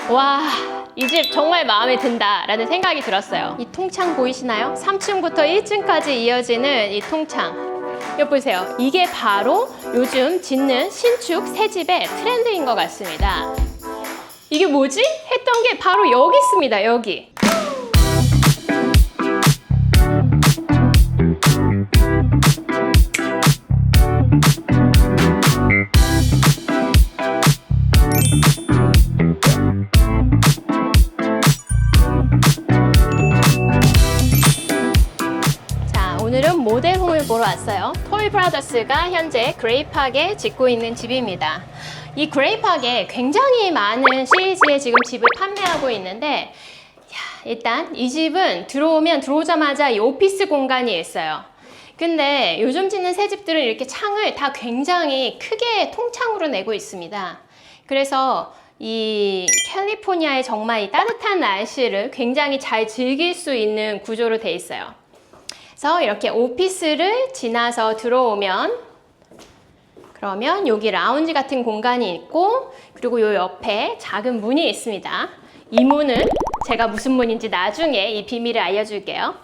와, 이 집 정말 마음에 든다 라는 생각이 들었어요. 이 통창 보이시나요? 3층부터 1층까지 이어지는 이 통창. 여기 보세요. 이게 바로 요즘 짓는 신축 새집의 트렌드인 것 같습니다. 이게 뭐지? 했던 게 바로 여기 있습니다. 여기. 오늘은 모델홈을 보러 왔어요. 톨브라더스가 현재 그레이팍에 짓고 있는 집입니다. 이 그레이팍에 굉장히 많은 시리즈의 지금 집을 판매하고 있는데, 일단 이 집은 들어오자마자 이 오피스 공간이 있어요. 근데 요즘 짓는 새 집들은 이렇게 창을 다 굉장히 크게 통창으로 내고 있습니다. 그래서 이 캘리포니아의 정말 이 따뜻한 날씨를 굉장히 잘 즐길 수 있는 구조로 돼 있어요. 그래서 이렇게 오피스를 지나서 들어오면, 그러면 여기 라운지 같은 공간이 있고, 그리고 요 옆에 작은 문이 있습니다. 이 문은 제가 무슨 문인지 나중에 이 비밀을 알려줄게요.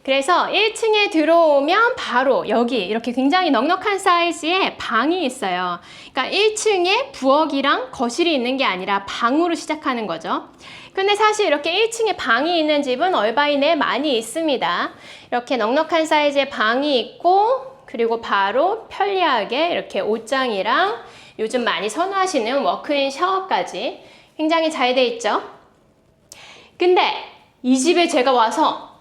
그래서 1층에 들어오면 바로 여기 이렇게 굉장히 넉넉한 사이즈의 방이 있어요. 그러니까 1층에 부엌이랑 거실이 있는 게 아니라 방으로 시작하는 거죠. 근데 사실 이렇게 1층에 방이 있는 집은 얼바인에 많이 있습니다. 이렇게 넉넉한 사이즈의 방이 있고, 그리고 바로 편리하게 이렇게 옷장이랑 요즘 많이 선호하시는 워크인 샤워까지 굉장히 잘 돼 있죠. 근데 이 집에 제가 와서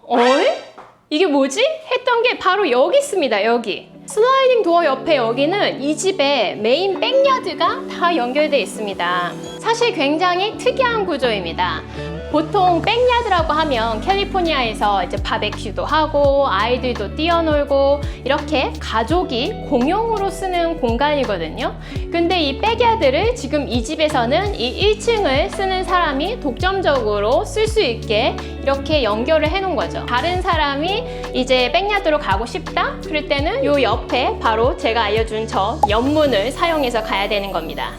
이게 뭐지? 했던 게 바로 여기 있습니다. 여기. 슬라이딩 도어 옆에 여기는 이 집의 메인 백야드가 다 연결되어 있습니다. 사실 굉장히 특이한 구조입니다. 보통 백야드라고 하면 캘리포니아에서 이제 바베큐도 하고 아이들도 뛰어놀고 이렇게 가족이 공용으로 쓰는 공간이거든요. 근데 이 백야드를 지금 이 집에서는 이 1층을 쓰는 사람이 독점적으로 쓸 수 있게 이렇게 연결을 해 놓은 거죠. 다른 사람이 이제 백야드로 가고 싶다? 그럴 때는 요 옆에 바로 제가 알려준 저 옆문을 사용해서 가야 되는 겁니다.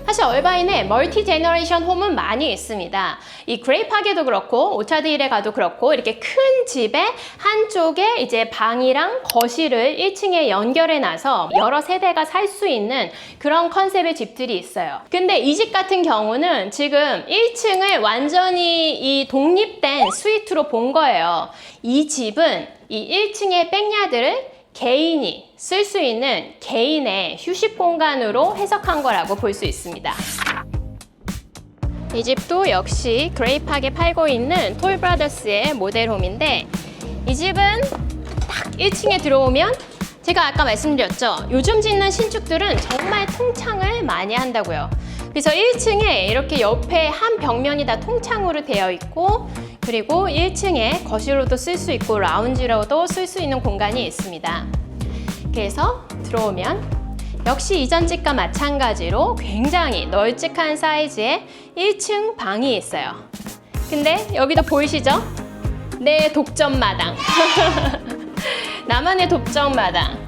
사실 얼바인에 멀티 제너레이션 홈은 많이 있습니다. 이 그레이팍에도 그렇고 오차드힐에 가도 그렇고 이렇게 큰 집에 한쪽에 이제 방이랑 거실을 1층에 연결해 놔서 여러 세대가 살 수 있는 그런 컨셉의 집들이 있어요. 근데 이 집 같은 경우는 지금 1층을 완전히 이 독립된 스위트로 본 거예요. 이 집은 이 1층의 백야드를 개인이 쓸 수 있는 개인의 휴식 공간으로 해석한 거라고 볼 수 있습니다. 이 집도 역시 그레이팍에 팔고 있는 톨브라더스의 모델홈인데, 이 집은 딱 1층에 들어오면 제가 아까 말씀드렸죠. 요즘 짓는 신축들은 정말 통창을 많이 한다고요. 그래서 1층에 이렇게 옆에 한 벽면이 다 통창으로 되어 있고, 그리고 1층에 거실로도 쓸 수 있고 라운지로도 쓸 수 있는 공간이 있습니다. 그래서 들어오면 역시 이전 집과 마찬가지로 굉장히 널찍한 사이즈의 1층 방이 있어요. 근데 여기도 보이시죠? 내 독점 마당. 나만의 독점 마당.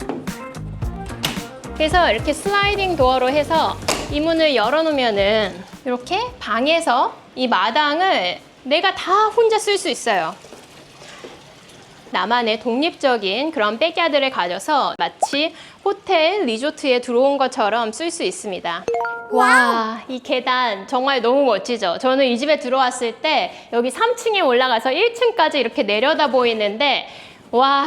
그래서 이렇게 슬라이딩 도어로 해서 이 문을 열어놓으면은 이렇게 방에서 이 마당을 내가 다 혼자 쓸 수 있어요. 나만의 독립적인 그런 백야드를 가져서 마치 호텔, 리조트에 들어온 것처럼 쓸 수 있습니다. 와, 이 계단 정말 너무 멋지죠? 저는 이 집에 들어왔을 때 여기 3층에 올라가서 1층까지 이렇게 내려다 보이는데, 와,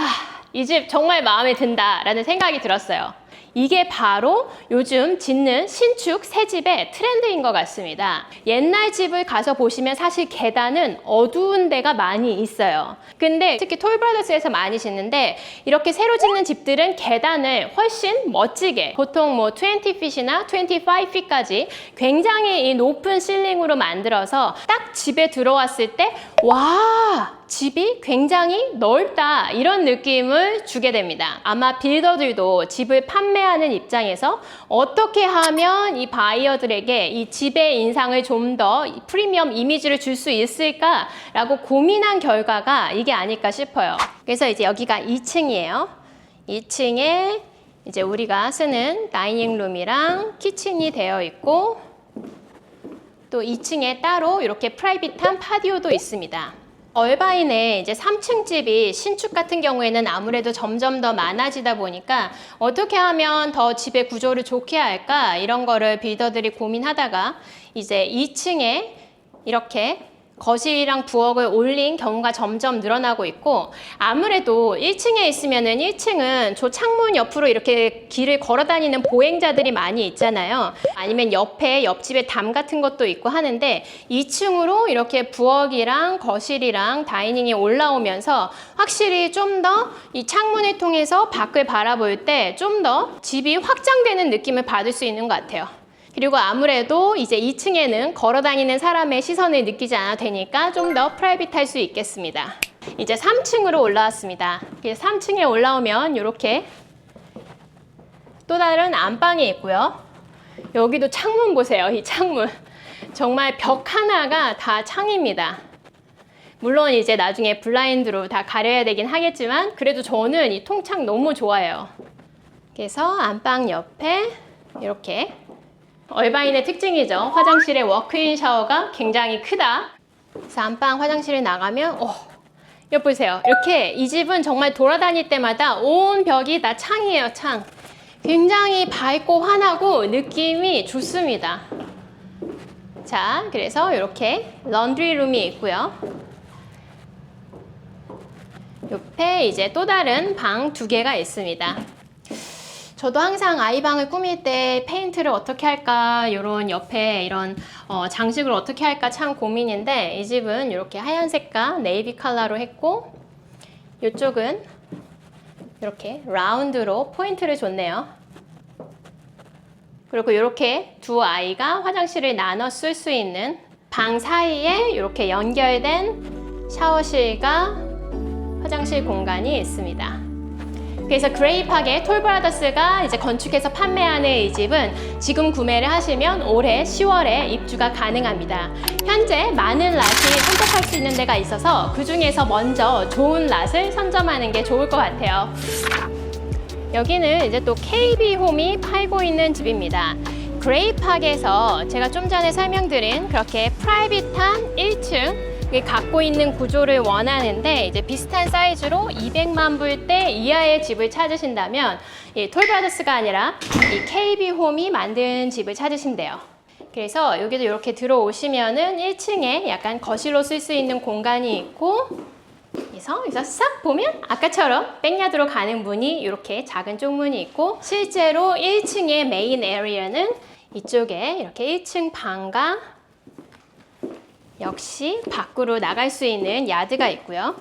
이 집 정말 마음에 든다라는 생각이 들었어요. 이게 바로 요즘 짓는 신축 새집의 트렌드인 것 같습니다. 옛날 집을 가서 보시면 사실 계단은 어두운 데가 많이 있어요. 근데 특히 톨브라더스에서 많이 짓는데, 이렇게 새로 짓는 집들은 계단을 훨씬 멋지게, 보통 뭐 20핏이나 25핏까지 굉장히 이 높은 실링으로 만들어서 딱 집에 들어왔을 때 와, 집이 굉장히 넓다, 이런 느낌을 주게 됩니다. 아마 빌더들도 집을 판매하는 입장에서 어떻게 하면 이 바이어들에게 이 집의 인상을 좀 더 프리미엄 이미지를 줄 수 있을까라고 고민한 결과가 이게 아닐까 싶어요. 그래서 이제 여기가 2층이에요. 2층에 이제 우리가 쓰는 다이닝 룸이랑 키친이 되어 있고, 또 2층에 따로 이렇게 프라이빗한 파티오도 있습니다. 얼바인의 이제 3층 집이 신축 같은 경우에는 아무래도 점점 더 많아지다 보니까 어떻게 하면 더 집의 구조를 좋게 할까 이런 거를 빌더들이 고민하다가 이제 2층에 이렇게 거실이랑 부엌을 올린 경우가 점점 늘어나고 있고, 아무래도 1층에 있으면은 1층은 저 창문 옆으로 이렇게 길을 걸어 다니는 보행자들이 많이 있잖아요. 아니면 옆에 옆집에 담 같은 것도 있고 하는데 2층으로 이렇게 부엌이랑 거실이랑 다이닝이 올라오면서 확실히 좀 더 이 창문을 통해서 밖을 바라볼 때 좀 더 집이 확장되는 느낌을 받을 수 있는 것 같아요. 그리고 아무래도 이제 2층에는 걸어다니는 사람의 시선을 느끼지 않아도 되니까 좀 더 프라이빗할 수 있겠습니다. 이제 3층으로 올라왔습니다. 3층에 올라오면 이렇게 또 다른 안방이 있고요. 여기도 창문 보세요. 이 창문. 정말 벽 하나가 다 창입니다. 물론 이제 나중에 블라인드로 다 가려야 되긴 하겠지만 그래도 저는 이 통창 너무 좋아해요. 그래서 안방 옆에 이렇게 얼바인의 특징이죠. 화장실에 워크인 샤워가 굉장히 크다. 그래서 안방 화장실에 나가면 여기 보세요. 이렇게 이 집은 정말 돌아다닐 때마다 온 벽이 다 창이에요. 창. 굉장히 밝고 환하고 느낌이 좋습니다. 자, 그래서 이렇게 런드리 룸이 있고요. 옆에 이제 또 다른 방 2개가 있습니다. 저도 항상 아이 방을 꾸밀 때 페인트를 어떻게 할까, 이런 옆에 이런 장식을 어떻게 할까 참 고민인데, 이 집은 이렇게 하얀색과 네이비 컬러로 했고, 이쪽은 이렇게 라운드로 포인트를 줬네요. 그리고 이렇게 두 아이가 화장실을 나눠 쓸 수 있는 방 사이에 이렇게 연결된 샤워실과 화장실 공간이 있습니다. 그래서 그레이팍의 톨브라더스가 이제 건축해서 판매하는 이 집은 지금 구매를 하시면 올해 10월에 입주가 가능합니다. 현재 많은 랏이 선택할 수 있는 데가 있어서 그 중에서 먼저 좋은 랏을 선점하는 게 좋을 것 같아요. 여기는 이제 또 KB홈이 팔고 있는 집입니다. 그레이팍에서 제가 좀 전에 설명드린 그렇게 프라이빗한 1층 갖고 있는 구조를 원하는데 이제 비슷한 사이즈로 200만 불대 이하의 집을 찾으신다면 이 톨브라더스가 아니라 이 KB홈이 만든 집을 찾으신대요. 그래서 여기도 이렇게 들어오시면은 1층에 약간 거실로 쓸 수 있는 공간이 있고, 그래서 싹 보면 아까처럼 백야드로 가는 문이 이렇게 작은 쪽문이 있고, 실제로 1층의 메인 에리어는 이쪽에 이렇게 1층 방과 역시 밖으로 나갈 수 있는 야드가 있고요.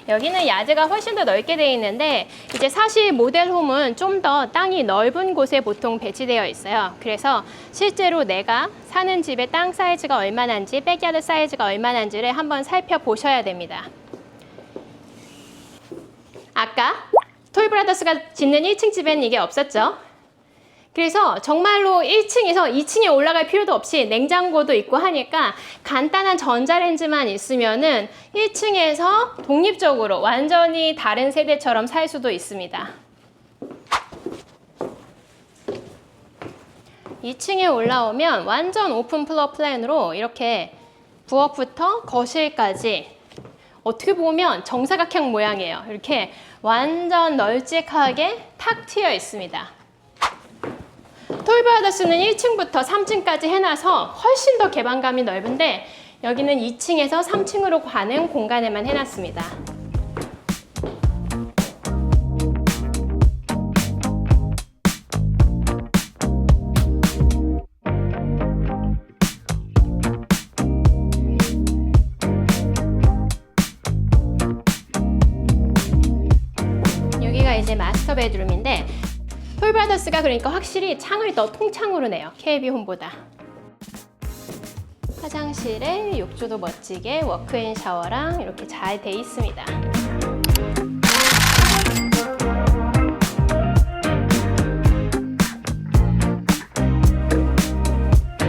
여기는 야드가 훨씬 더 넓게 되어 있는데 이제 사실 모델홈은 좀 더 땅이 넓은 곳에 보통 배치되어 있어요. 그래서 실제로 내가 사는 집의 땅 사이즈가 얼마나인지, 백야드 사이즈가 얼마나인지를 한번 살펴보셔야 됩니다. 아까 톨브라더스가 짓는 1층 집에는 이게 없었죠. 그래서 정말로 1층에서 2층에 올라갈 필요도 없이 냉장고도 있고 하니까 간단한 전자레인지만 있으면은 1층에서 독립적으로 완전히 다른 세대처럼 살 수도 있습니다. 2층에 올라오면 완전 오픈 플로어 플랜으로 이렇게 부엌부터 거실까지 어떻게 보면 정사각형 모양이에요. 이렇게 완전 널찍하게 탁 트여 있습니다. 톨브라더스는 1층부터 3층까지 해놔서 훨씬 더 개방감이 넓은데 여기는 2층에서 3층으로 가는 공간에만 해놨습니다. 여기가 이제 마스터 베드룸인데 톨브라더스가 그러니까 확실히 창을 더 통창으로 내요. KB홈보다. 화장실에 욕조도 멋지게 워크인 샤워랑 이렇게 잘 돼 있습니다.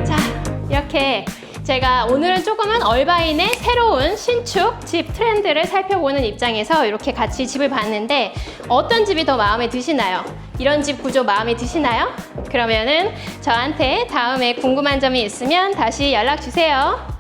자, 이렇게 제가 오늘은 조금은 얼바인의 새로운 신축 집 트렌드를 살펴보는 입장에서 이렇게 같이 집을 봤는데 어떤 집이 더 마음에 드시나요? 이런 집 구조 마음에 드시나요? 그러면은 저한테 다음에 궁금한 점이 있으면 다시 연락 주세요.